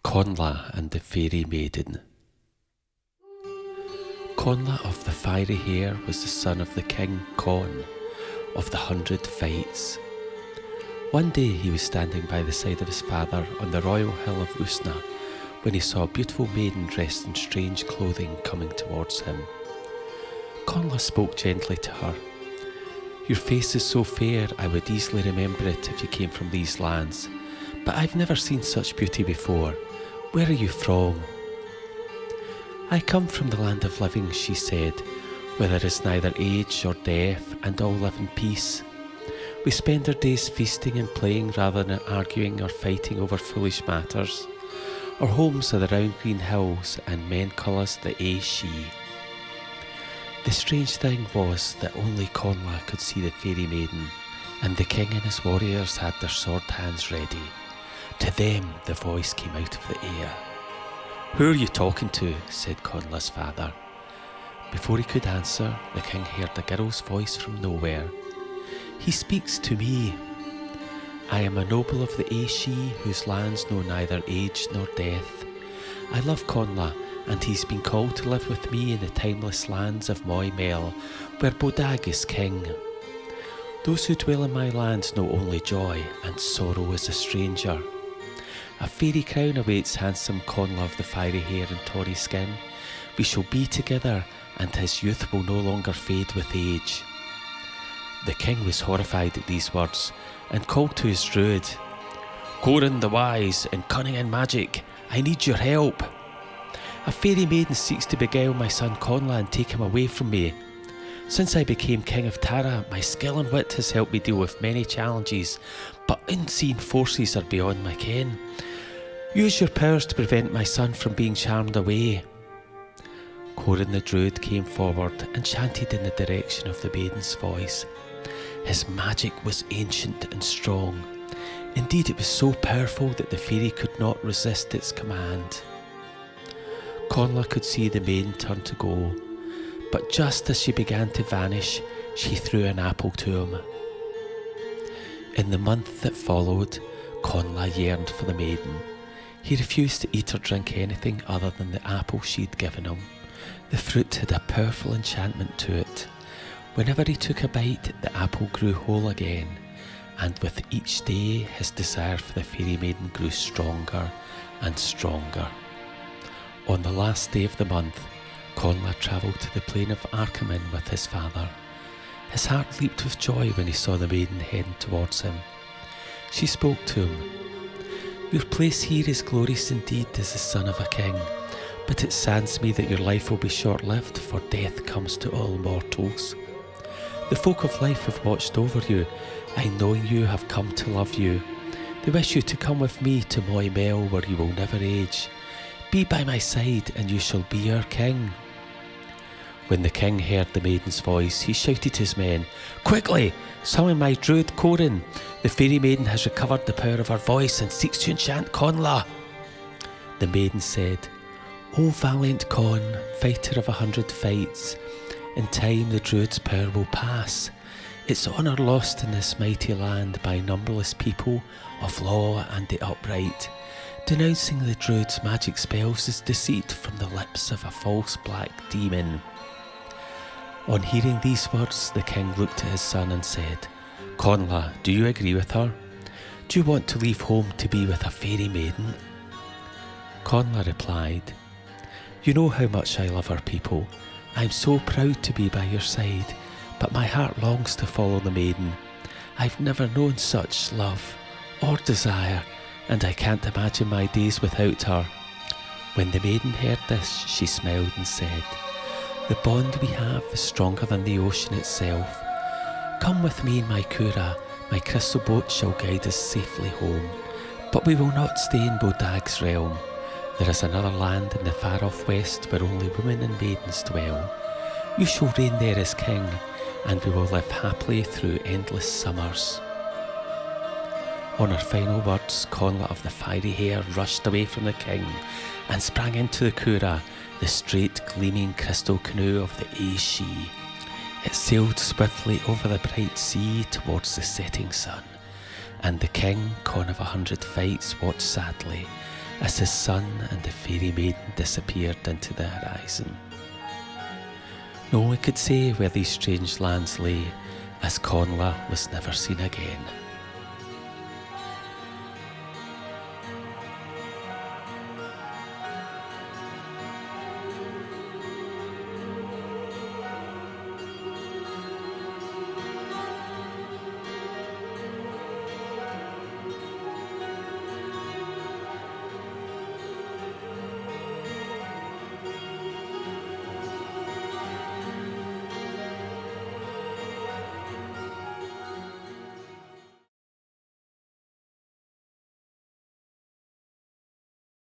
Connla and the Fairy Maiden. Connla of the Fiery Hair was the son of the King Con of the 100 Fights. One day he was standing by the side of his father on the royal hill of Usna when he saw a beautiful maiden dressed in strange clothing coming towards him. Connla spoke gently to her. "Your face is so fair, I would easily remember it if you came from these lands, but I've never seen such beauty before. Where are you from?" "I come from the land of living," she said, "where there is neither age or death, and all live in peace. We spend our days feasting and playing rather than arguing or fighting over foolish matters. Our homes are the round green hills, and men call us the she." The strange thing was that only Connla could see the Fairy Maiden, and the king and his warriors had their sword hands ready. To them the voice came out of the air. "Who are you talking to?" said Connla's father. Before he could answer, the king heard a girl's voice from nowhere. "He speaks to me. I am a noble of the Ashi, whose lands know neither age nor death. I love Connla, and he's been called to live with me in the timeless lands of Moy Mel, where Bodag is king. Those who dwell in my lands know only joy, and sorrow is a stranger. A fairy crown awaits handsome Connla of the fiery hair and tawny skin. We shall be together, and his youth will no longer fade with age." The king was horrified at these words, and called to his druid. "Corin the wise, in cunning and magic, I need your help. A fairy maiden seeks to beguile my son Connla and take him away from me. Since I became king of Tara, my skill and wit has helped me deal with many challenges, but unseen forces are beyond my ken. Use your powers to prevent my son from being charmed away." Corin the druid came forward and chanted in the direction of the maiden's voice. His magic was ancient and strong. Indeed, it was so powerful that the fairy could not resist its command. Connla could see the maiden turn to go, but just as she began to vanish, she threw an apple to him. In the month that followed, Connla yearned for the maiden. He refused to eat or drink anything other than the apple she'd given him. The fruit had a powerful enchantment to it. Whenever he took a bite, the apple grew whole again, and with each day his desire for the Fairy Maiden grew stronger and stronger. On the last day of the month, Connla travelled to the plain of Arkaman with his father. His heart leaped with joy when he saw the maiden heading towards him. She spoke to him. "Your place here is glorious indeed as the son of a king, but it saddens me that your life will be short-lived, for death comes to all mortals. The folk of life have watched over you, and knowing you have come to love you. They wish you to come with me to Moy Mel, where you will never age. Be by my side, and you shall be our king." When the king heard the maiden's voice, he shouted to his men, "Quickly, summon my druid Corin. The Fairy Maiden has recovered the power of her voice and seeks to enchant Connla." The maiden said, "O valiant Con, fighter of 100 fights, in time the druid's power will pass. Its honour lost in this mighty land by numberless people of law and the upright. Denouncing the druid's magic spells is deceit from the lips of a false black demon." On hearing these words, the king looked at his son and said, "Connla, do you agree with her? Do you want to leave home to be with a fairy maiden?" Connla replied, "You know how much I love our people. I am so proud to be by your side, but my heart longs to follow the maiden. I've never known such love or desire, and I can't imagine my days without her." When the maiden heard this, she smiled and said, "The bond we have is stronger than the ocean itself. Come with me in my kura, my crystal boat shall guide us safely home. But we will not stay in Bodag's realm. There is another land in the far-off west where only women and maidens dwell. You shall reign there as king, and we will live happily through endless summers." On her final words, Connla of the fiery hair rushed away from the king and sprang into the kura, the straight gleaming crystal canoe of the Ashi. It sailed swiftly over the bright sea towards the setting sun, and the king, Con of 100 Fights, watched sadly as his son and the Fairy Maiden disappeared into the horizon. No one could say where these strange lands lay, as Connla was never seen again.